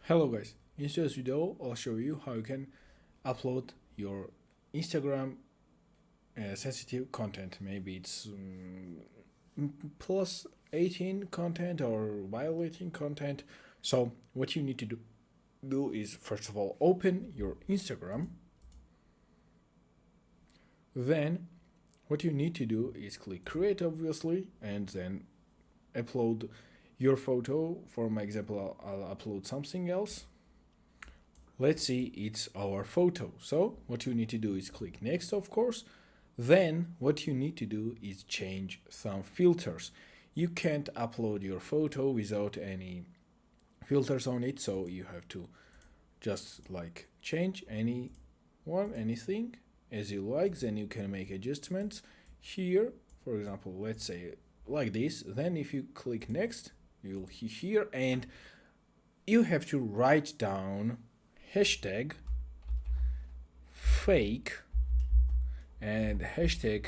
Hello guys, in today's video I'll show you how you can upload your Instagram sensitive content. Maybe it's plus 18 content or violating content. So what you need to do is first of all open your Instagram. Then what you need to do is click create obviously and then upload your photo. For my example, I'll upload something else. Let's see, it's our photo. So what you need to do is click next, of course. Then what you need to do is change some filters. You can't upload your photo without any filters on it, so you have to just like change anything as you like. Then you can make adjustments here. For example, let's say like this. Then if you click next, you'll see here, and you have to write down hashtag fake and hashtag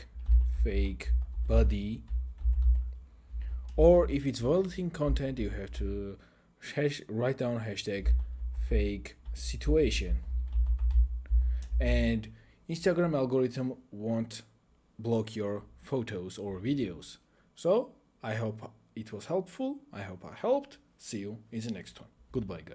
fake body, or if it's violating content you have to write down hashtag fake situation. And Instagram algorithm won't block your photos or videos. So I hope it was helpful. I hope I helped. See you in the next one. Goodbye guys.